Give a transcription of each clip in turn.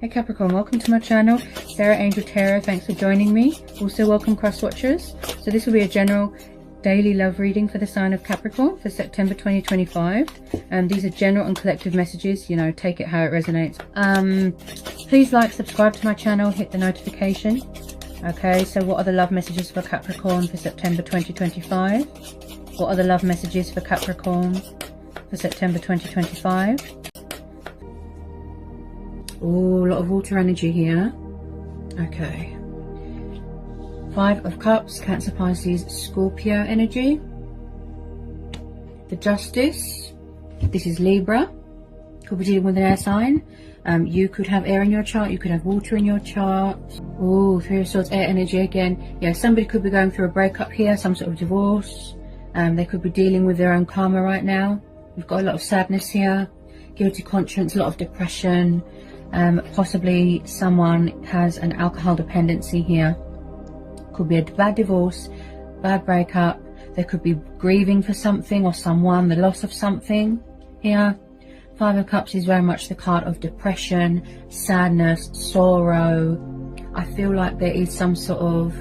Hey Capricorn, welcome to my channel, Sarah Angel Tarot. Thanks for joining me. Also welcome cross watchers. So this will be a general daily love reading for the sign of Capricorn for September 2025. These are general and collective messages, you know, take it how it resonates. Please like, subscribe to my channel, hit the notification. Okay, so what are the love messages for Capricorn for September 2025? What are the love messages for Capricorn for September 2025? Oh, a lot of water energy here. Okay. 5 of Cups, Cancer, Pisces, Scorpio energy. The Justice. This is Libra. Could be dealing with an air sign. You could have air in your chart. You could have water in your chart. Oh, 3 of Swords, air energy again. Yeah, somebody could be going through a breakup here, some sort of divorce. They could be dealing with their own karma right now. We've got a lot of sadness here. Guilty conscience, a lot of depression. Possibly someone has an alcohol dependency here. Could be a bad divorce, bad breakup. They could be grieving for something or someone, the loss of something here. 5 of Cups is very much the card of depression, sadness, sorrow. I feel like there is some sort of,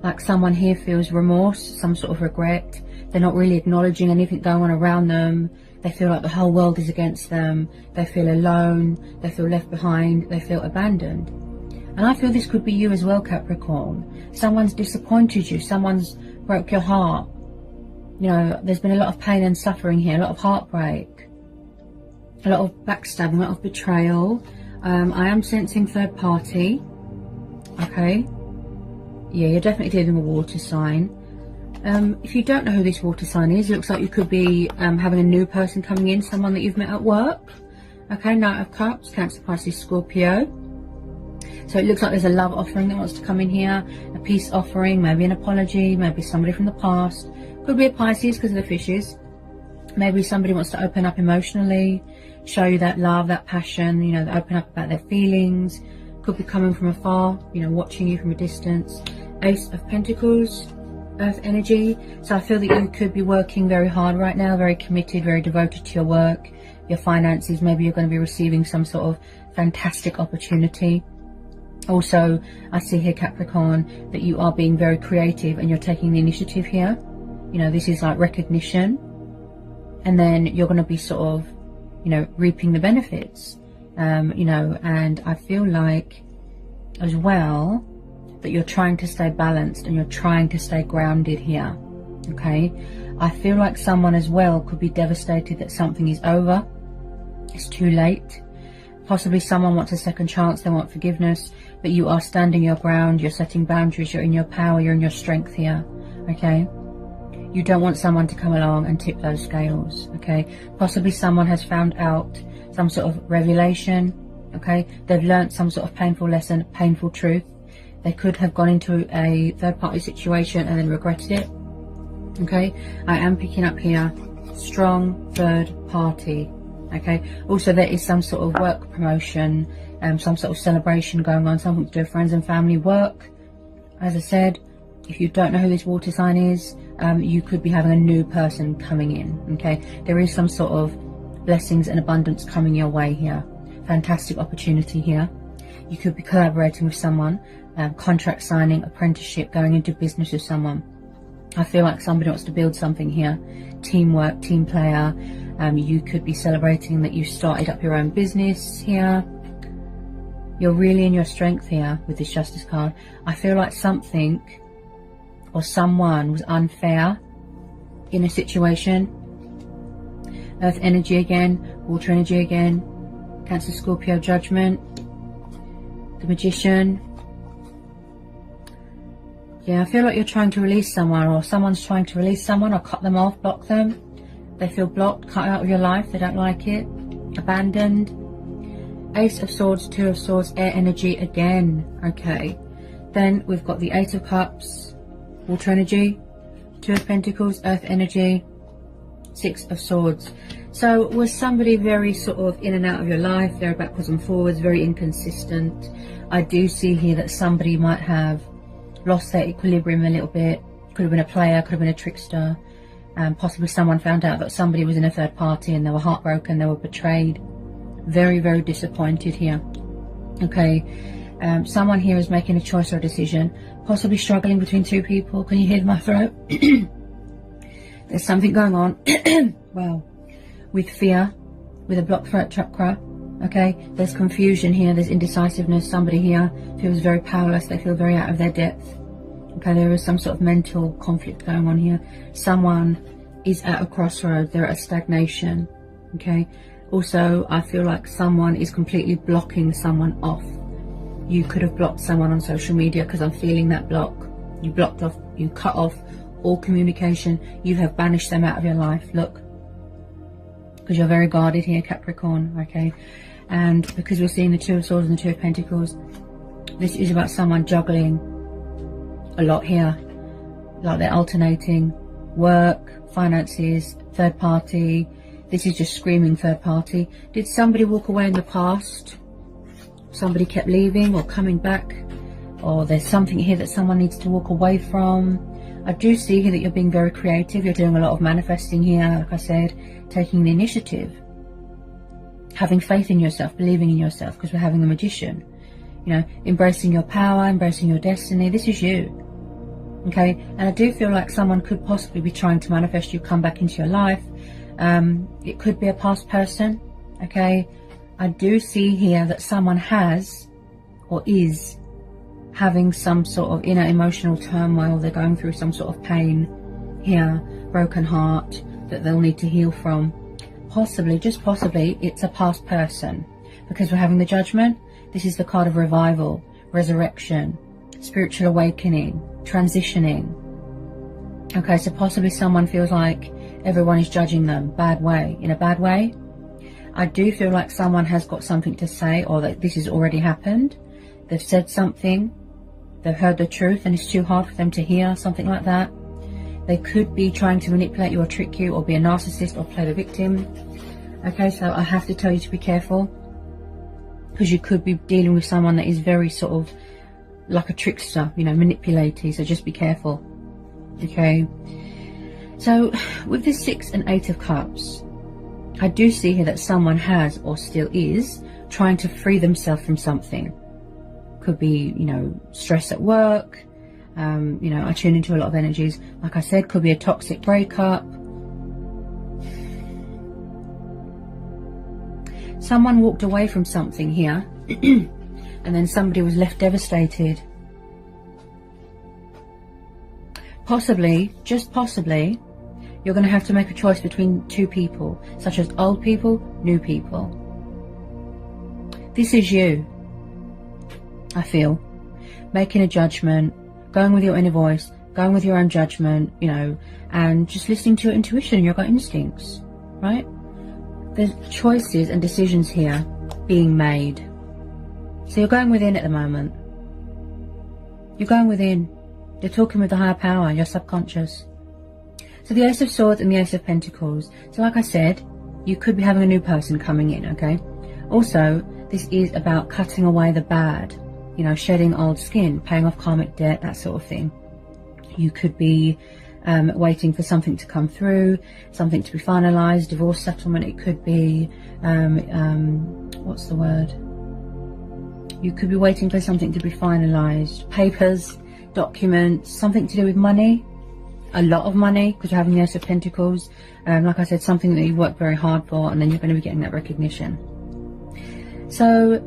like someone here feels remorse, some sort of regret. They're not really acknowledging anything going on around them. They feel like the whole world is against them. They feel alone. They feel left behind. They feel abandoned. And I feel this could be you as well, Capricorn. Someone's disappointed you. Someone's broke your heart. You know, there's been a lot of pain and suffering here. A lot of heartbreak. A lot of backstabbing. A lot of betrayal. I am sensing third party. Okay. Yeah, you're definitely dealing with a water sign. If you don't know who this water sign is, it looks like you could be having a new person coming in, someone that you've met at work. Okay, Knight of Cups, Cancer, Pisces, Scorpio. So it looks like there's a love offering that wants to come in here, a peace offering, maybe an apology, maybe somebody from the past. Could be a Pisces because of the fishes. Maybe somebody wants to open up emotionally, show you that love, that passion, you know, open up about their feelings. Could be coming from afar, you know, watching you from a distance. Ace of Pentacles. Earth energy. So I feel that you could be working very hard right now, very committed, very devoted to your work, your finances. Maybe you're going to be receiving some sort of fantastic opportunity. Also, I see here, Capricorn, that you are being very creative and you're taking the initiative here. You know, this is like recognition. And then you're going to be sort of, you know, reaping the benefits. You know, and I feel like as well that you're trying to stay balanced and you're trying to stay grounded here. Okay, I feel like someone as well could be devastated that something is over, it's too late. Possibly someone wants a second chance, they want forgiveness, but you are standing your ground, you're setting boundaries, you're in your power, you're in your strength here. Okay, you don't want someone to come along and tip those scales. Okay, possibly someone has found out some sort of revelation. Okay, they've learned some sort of painful lesson, painful truth. They could have gone into a third-party situation and then regretted it. Okay, I am picking up here strong third party. Okay, also there is some sort of work promotion, some sort of celebration going on, something to do with friends and family, work. As I said, if you don't know who this water sign is, you could be having a new person coming in. Okay, there is some sort of blessings and abundance coming your way here. Fantastic opportunity here. You could be collaborating with someone. Contract signing, apprenticeship, going into business with someone. I feel like somebody wants to build something here. Teamwork, team player. You could be celebrating that you started up your own business here. You're really in your strength here with this Justice card. I feel like something or someone was unfair in a situation. Earth energy again, water energy again. Cancer, Scorpio, Judgment. The Magician. Yeah, I feel like you're trying to release someone, or someone's trying to release someone, or cut them off, block them. They feel blocked, cut out of your life, they don't like it. Abandoned. Ace of Swords, 2 of Swords, air energy again. Okay. Then we've got the 8 of Cups, water energy, 2 of Pentacles, earth energy, 6 of Swords. So was somebody very sort of in and out of your life, very backwards and forwards, very inconsistent? I do see here that somebody might have lost their equilibrium a little bit. Could have been a player, could have been a trickster. Possibly someone found out that somebody was in a third party and they were heartbroken, they were betrayed. very, very disappointed here. Okay, someone here is making a choice or a decision, possibly struggling between two people. Can you hear my throat? There's something going on, well, with fear, with a blocked throat chakra. Okay, there's confusion here, there's indecisiveness. Somebody here feels very powerless, they feel very out of their depth. Okay, there is some sort of mental conflict going on here. Someone is at a crossroad, they're at a stagnation. Okay, also I feel like someone is completely blocking someone off. You could have blocked someone on social media, because I'm feeling that block. You blocked off, you cut off all communication, you have banished them out of your life. Look, because you're very guarded here, Capricorn. Okay, and because we're seeing the Two of Swords and the Two of Pentacles, this is about someone juggling a lot here, like they're alternating work, finances, third party. This is just screaming third party. Did somebody walk away in the past? Somebody kept leaving or coming back, or there's something here that someone needs to walk away from. I do see here that you're being very creative. You're doing a lot of manifesting here, like I said, taking the initiative, having faith in yourself, believing in yourself, because we're having the Magician. You know, embracing your power, embracing your destiny. This is you. Okay, and I do feel like someone could possibly be trying to manifest you come back into your life. It could be a past person. Okay, I do see here that someone has or is having some sort of inner emotional turmoil. They're going through some sort of pain here, broken heart that they'll need to heal from. Possibly, just possibly, it's a past person, because we're having the Judgment. This is the card of revival, resurrection, spiritual awakening, transitioning. Okay, so possibly someone feels like everyone is judging them in a bad way. I do feel like someone has got something to say, or that this has already happened. They've said something, they've heard the truth, and it's too hard for them to hear, something like that. They could be trying to manipulate you or trick you, or be a narcissist, or play the victim. Okay, so I have to tell you to be careful, because you could be dealing with someone that is very sort of like a trickster, you know, manipulating. So just be careful. Okay, so with the 6 and 8 of Cups, I do see here that someone has, or still is, trying to free themselves from something. Could be, you know, stress at work. You know, I tune into a lot of energies. Like I said, could be a toxic breakup. Someone walked away from something here and then somebody was left devastated. Possibly, just possibly, you're going to have to make a choice between two people, such as old people, new people. This is you, I feel, making a judgment, going with your inner voice, going with your own judgment, you know, and just listening to your intuition, your gut instincts, right? There's choices and decisions here being made. So you're going within at the moment. You're going within. You're talking with the higher power, your subconscious. So the Ace of Swords and the Ace of Pentacles. So like I said, you could be having a new person coming in, okay? Also, this is about cutting away the bad, you know, shedding old skin, paying off karmic debt, that sort of thing. You could be waiting for something to come through, something to be finalized, divorce settlement. It could be, what's the word? You could be waiting for something to be finalized, papers, documents, something to do with money, a lot of money, because you're having the Ace of Pentacles. Like I said, something that you worked very hard for, and then you're going to be getting that recognition. So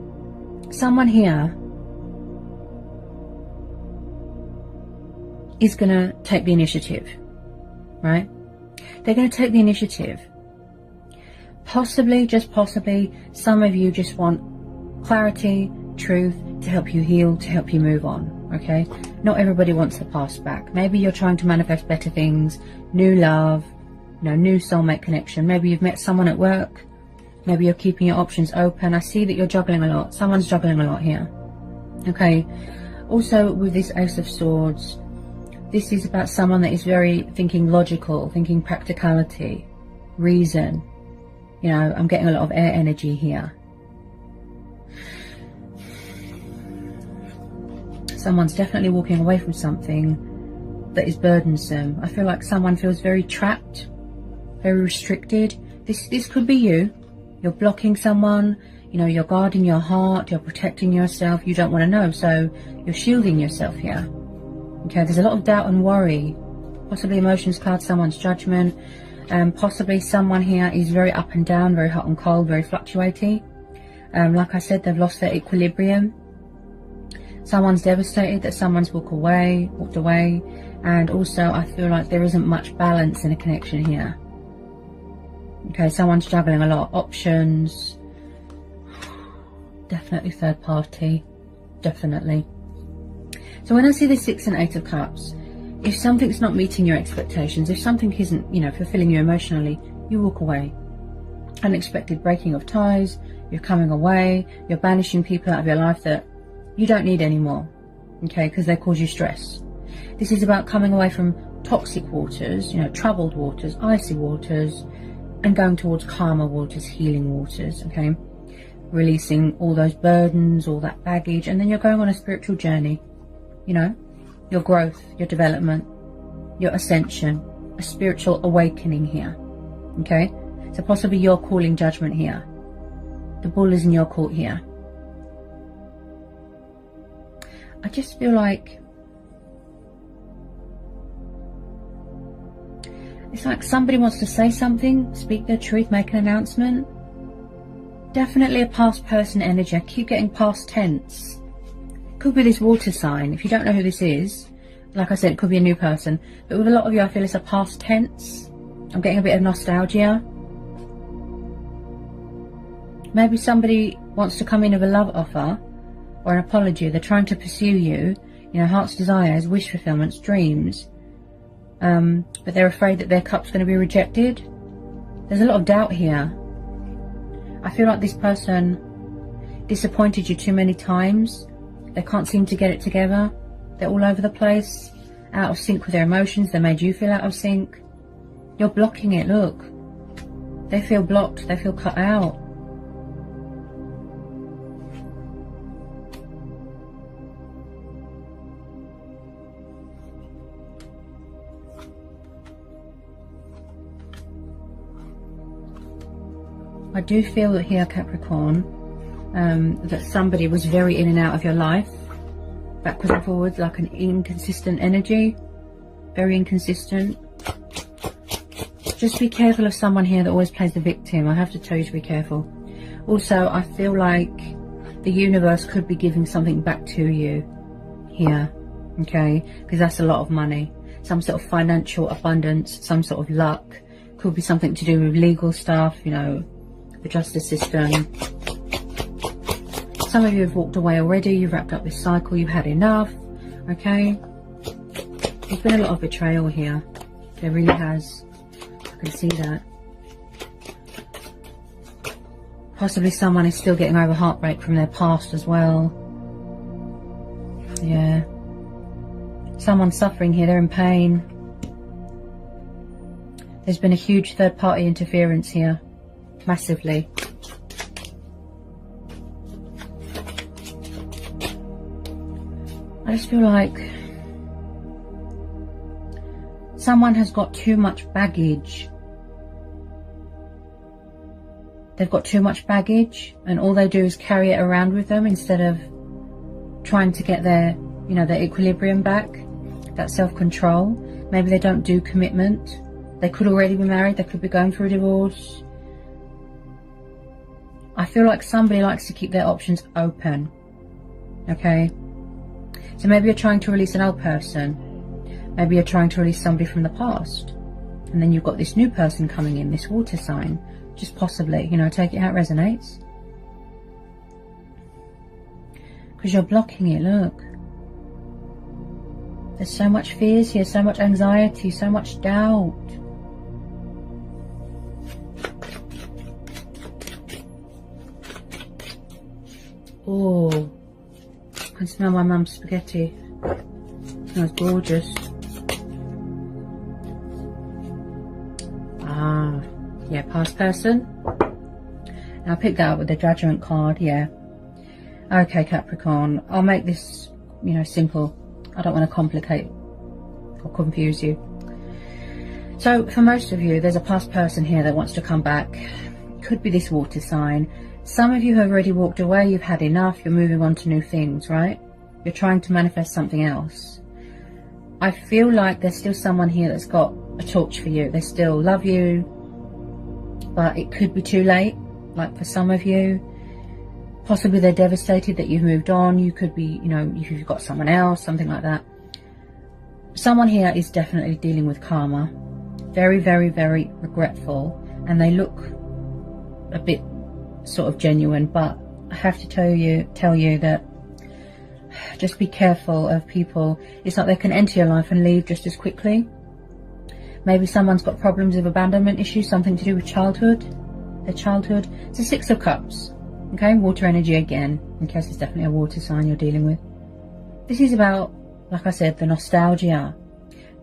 someone here is going to take the initiative, right? They're going to take the initiative. Possibly, just possibly, some of you just want clarity, truth, to help you heal, to help you move on, okay? Not everybody wants the past back. Maybe you're trying to manifest better things, new love, you know, new soulmate connection. Maybe you've met someone at work. Maybe you're keeping your options open. I see that you're juggling a lot. Someone's juggling a lot here, okay? Also, with this Ace of Swords, this is about someone that is very thinking logical, thinking practicality, reason. You know, I'm getting a lot of air energy here. Someone's definitely walking away from something that is burdensome. I feel like someone feels very trapped, very restricted. This could be you. You're blocking someone, you know, you're guarding your heart, you're protecting yourself, you don't want to know, so you're shielding yourself here. Okay, there's a lot of doubt and worry. Possibly emotions cloud someone's judgment. Possibly someone here is very up and down, very hot and cold, very fluctuating. Like I said, they've lost their equilibrium. Someone's devastated that someone's walked away. And also I feel like there isn't much balance in a connection here. Okay, someone's juggling a lot of options. Definitely third party. Definitely. So when I see the 6 and 8 of Cups, if something's not meeting your expectations, if something isn't, you know, fulfilling you emotionally, you walk away. Unexpected breaking of ties, you're coming away, you're banishing people out of your life that you don't need anymore, okay, because they cause you stress. This is about coming away from toxic waters, you know, troubled waters, icy waters, and going towards calmer waters, healing waters, okay? Releasing all those burdens, all that baggage, and then you're going on a spiritual journey, you know, your growth, your development, your ascension, a spiritual awakening here, okay? So possibly you're calling judgment here. The bull is in your court here. I just feel like it's like somebody wants to say something, speak their truth, make an announcement. Definitely a past person energy. I keep getting past tense. Could be this water sign. If you don't know who this is, like I said, it could be a new person. But with a lot of you, I feel it's a past tense. I'm getting a bit of nostalgia. Maybe somebody wants to come in with a love offer or an apology. They're trying to pursue you, you know, heart's desires, wish fulfillments, dreams. But they're afraid that their cup's going to be rejected. There's a lot of doubt here. I feel like this person disappointed you too many times. They can't seem to get it together. They're all over the place, out of sync with their emotions. They made you feel out of sync. You're blocking it, look. They feel blocked, they feel cut out. I do feel that here, Capricorn, that somebody was very in and out of your life, backwards and forwards, like an inconsistent energy, very inconsistent. Just be careful of someone here that always plays the victim. I have to tell you to be careful. Also, I feel like the universe could be giving something back to you here, okay? Because that's a lot of money. Some sort of financial abundance, some sort of luck. Could be something to do with legal stuff, you know, the justice system. Some of you have walked away already. You've wrapped up this cycle. You've had enough, okay? There's been a lot of betrayal here. There really has. I can see that. Possibly someone is still getting over heartbreak from their past as well. Yeah. Someone's suffering here. They're in pain. There's been a huge third-party interference here. Massively. I just feel like someone has got too much baggage. They've got too much baggage and all they do is carry it around with them instead of trying to get their, you know, their equilibrium back, that self-control. Maybe they don't do commitment. They could already be married. They could be going through a divorce. I feel like somebody likes to keep their options open, okay? So maybe you're trying to release an old person. Maybe you're trying to release somebody from the past. And then you've got this new person coming in, this water sign. Just possibly, you know, take it how it resonates. Because you're blocking it, look. There's so much fears here, so much anxiety, so much doubt. Oh, I can smell my mum's spaghetti. It smells gorgeous. Ah, yeah, past person. Now I picked that up with the Judgment card, yeah. Okay, Capricorn, I'll make this, you know, simple. I don't want to complicate or confuse you. So for most of you, there's a past person here that wants to come back. could be this water sign. Some of you have already walked away. You've had enough. You're moving on to new things, right? You're trying to manifest something else. I feel like there's still someone here that's got a torch for you. They still love you, but it could be too late. Like for some of you, possibly they're devastated that you've moved on. You could be, you know, if you've got someone else, something like that. Someone here is definitely dealing with karma. Very, very, very regretful. And they look a bit sort of genuine, but I have to tell you that just be careful of people. It's like they can enter your life and leave just as quickly. Maybe someone's got problems with abandonment issues, something to do with childhood, their childhood. It's a Six of Cups. Okay, water energy again, in case it's definitely a water sign you're dealing with. This is about, like I said, the nostalgia,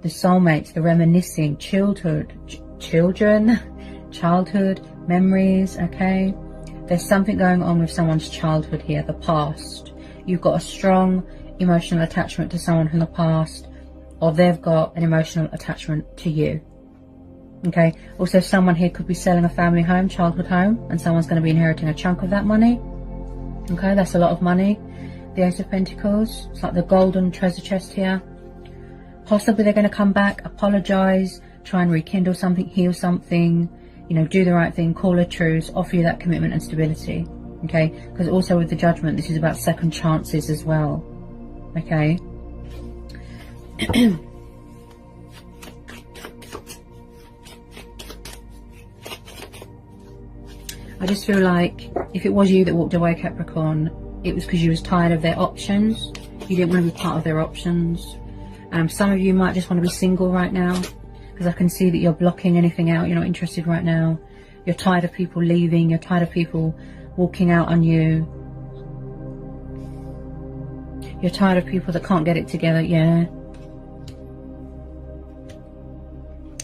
the soulmates, the reminiscing, childhood, childhood memories, okay? There's something going on with someone's childhood here, the past. You've got a strong emotional attachment to someone from the past, or they've got an emotional attachment to you. Okay, also someone here could be selling a family home, childhood home, and someone's going to be inheriting a chunk of that money. Okay, that's a lot of money. The Ace of Pentacles, it's like the golden treasure chest here. Possibly they're going to come back, apologize, try and rekindle something, heal something, you know, do the right thing, call a truce, offer you that commitment and stability. Okay, because also with the Judgment, this is about second chances as well. Okay. I just feel like if it was you that walked away, Capricorn, it was because you was tired of their options. You didn't want to be part of their options. Some of you might just want to be single right now, because I can see that you're blocking anything out. You're not interested right now. You're tired of people leaving. You're tired of people walking out on you. You're tired of people that can't get it together. Yeah.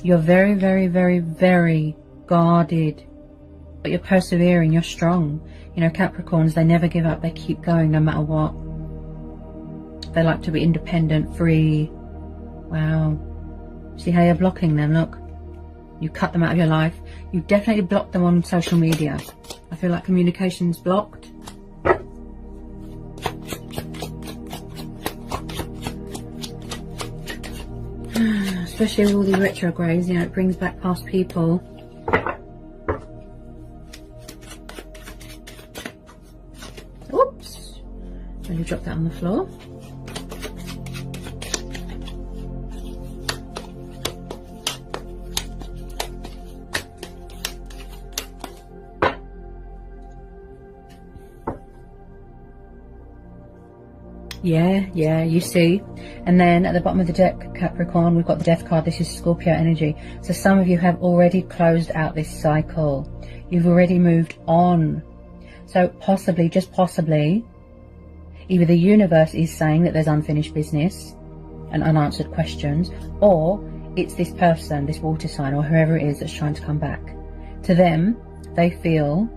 You're very, very, very, very guarded. But you're persevering, you're strong. You know, Capricorns, they never give up, they keep going no matter what. They like to be independent, free. Wow. See how you're blocking them, look. You cut them out of your life. You definitely blocked them on social media. I feel like communication's blocked. Especially with all these retrogrades, you know, it brings back past people. Oops. Let me drop that on the floor. Yeah, you see. And then at the bottom of the deck, Capricorn, we've got the Death card. This is Scorpio energy. So some of you have already closed out this cycle. You've already moved on. So possibly, just possibly, either the universe is saying that there's unfinished business and unanswered questions, or it's this person, this water sign, or whoever it is that's trying to come back. To them, they feel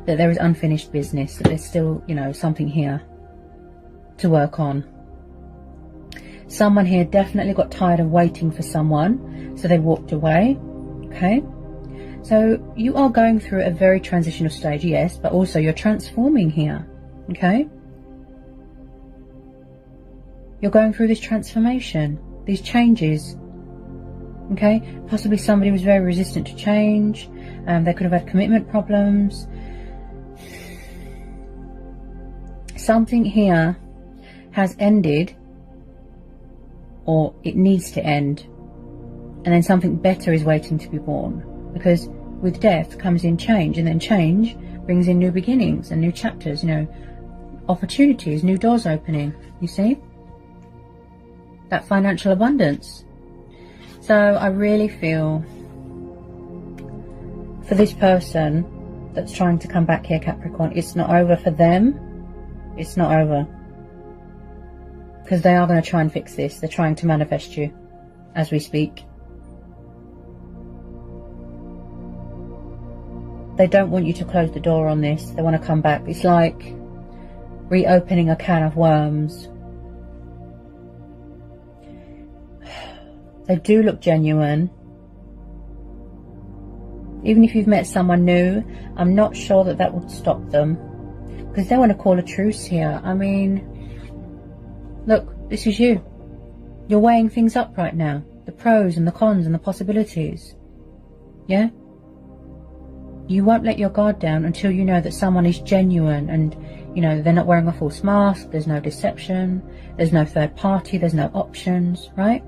that there is unfinished business, that there's still, you know, something here to work on. Someone here definitely got tired of waiting for someone, so they walked away. Okay, so you are going through a very transitional stage, yes, but also you're transforming here. Okay, you're going through this transformation, these changes. Okay, possibly somebody was very resistant to change. They could have had commitment problems. Something here has ended, or it needs to end, and then something better is waiting to be born, because with death comes in change, and then change brings in new beginnings and new chapters, you know, opportunities, new doors opening. You see that financial abundance. So I really feel for this person that's trying to come back here, Capricorn, it's not over for them. It's not over. Because they are going to try and fix this. They're trying to manifest you as we speak. They don't want you to close the door on this. They want to come back. It's like reopening a can of worms. They do look genuine. Even if you've met someone new, I'm not sure that that would stop them. Because they want to call a truce here. I mean, look, this is you. You're weighing things up right now. The pros and the cons and the possibilities. Yeah? You won't let your guard down until you know that someone is genuine and, you know, they're not wearing a false mask, there's no deception, there's no third party, there's no options, right?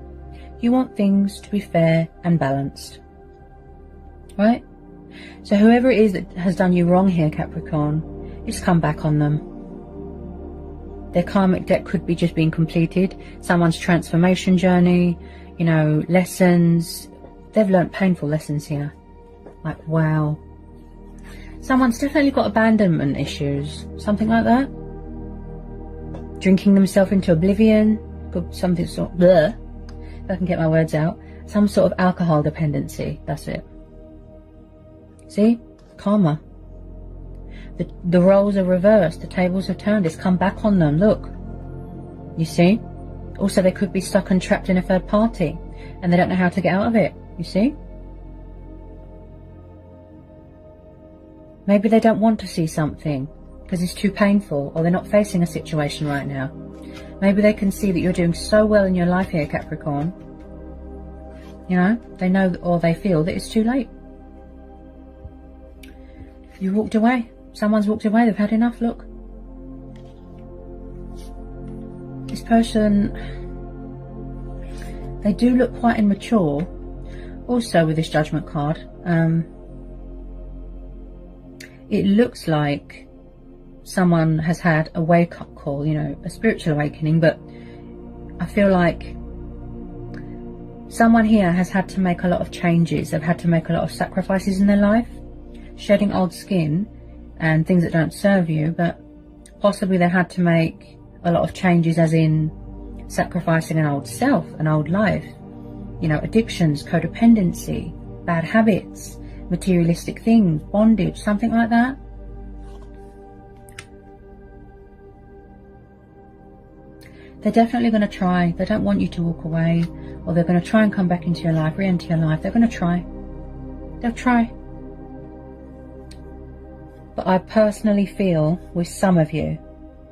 You want things to be fair and balanced, right? So whoever it is that has done you wrong here, Capricorn, just come back on them. Their karmic debt could be just being completed, someone's transformation journey, you know, lessons. They've learnt painful lessons here. Like, wow. Someone's definitely got abandonment issues, something like that. Drinking themselves into oblivion, something sort of, bleh, if I can get my words out, some sort of alcohol dependency, that's it. See? Karma. The roles are reversed, the tables have turned, it's come back on them, look. You see? Also, they could be stuck and trapped in a third party, and they don't know how to get out of it, you see? Maybe they don't want to see something because it's too painful, or they're not facing a situation right now. Maybe they can see that you're doing so well in your life here, Capricorn. You know, they know or they feel that it's too late. You walked away. Someone's walked away. They've had enough. Look. This person, they do look quite immature. Also with this Judgment card, it looks like someone has had a wake-up call, you know, a spiritual awakening, but I feel like someone here has had to make a lot of changes. They've had to make a lot of sacrifices in their life, shedding old skin and things that don't serve you, but possibly they had to make a lot of changes, as in sacrificing an old self, an old life, you know, addictions, codependency, bad habits, materialistic things, bondage, something like that. They're definitely going to try. They don't want you to walk away, or they're going to try and come back into your life, re-enter your life. They're going to try. They'll try. But I personally feel with some of you,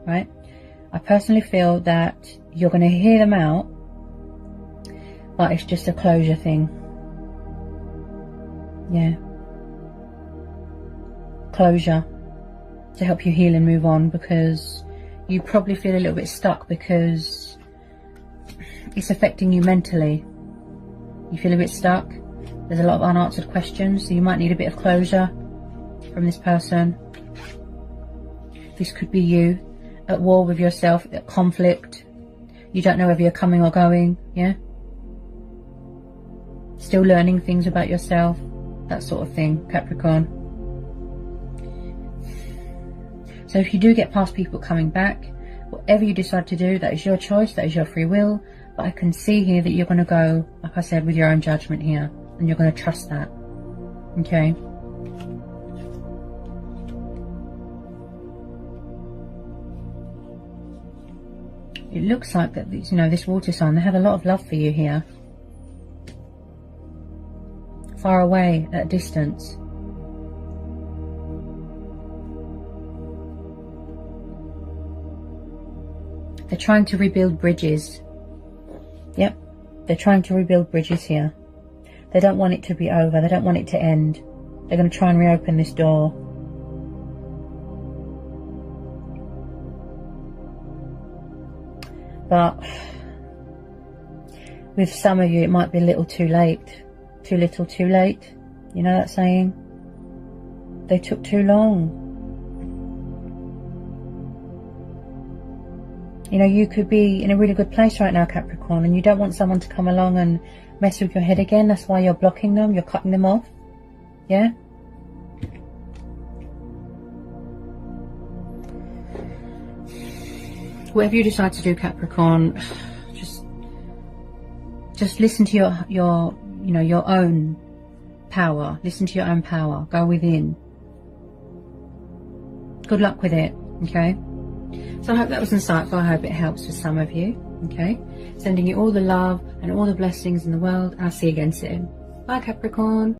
right? I personally feel that you're going to hear them out, but it's just a closure thing. Yeah. Closure to help you heal and move on, because you probably feel a little bit stuck because it's affecting you mentally. You feel a bit stuck. There's a lot of unanswered questions, so you might need a bit of closure from this person. This could be you at war with yourself, at conflict. You don't know whether you're coming or going, yeah? Still learning things about yourself, that sort of thing, Capricorn. So if you do get past people coming back, whatever you decide to do, that is your choice, that is your free will. But I can see here that you're going to go, like I said, with your own judgment here. And you're going to trust that. Okay? It looks like that, you know, this water sign, they have a lot of love for you here. Far away, at a distance. They're trying to rebuild bridges. Yep, they're trying to rebuild bridges here. They don't want it to be over. They don't want it to end. They're going to try and reopen this door. But with some of you, it might be a little too late. Too little, too late. You know that saying? They took too long. You know, you could be in a really good place right now, Capricorn, and you don't want someone to come along and mess with your head again. That's why you're blocking them, you're cutting them off. Yeah? Whatever you decide to do, Capricorn, just listen to your you know, your own power. Listen to your own power. Go within. Good luck with it, okay? So I hope that was insightful. I hope it helps for some of you, okay? Sending you all the love and all the blessings in the world. I'll see you again soon. Bye, Capricorn.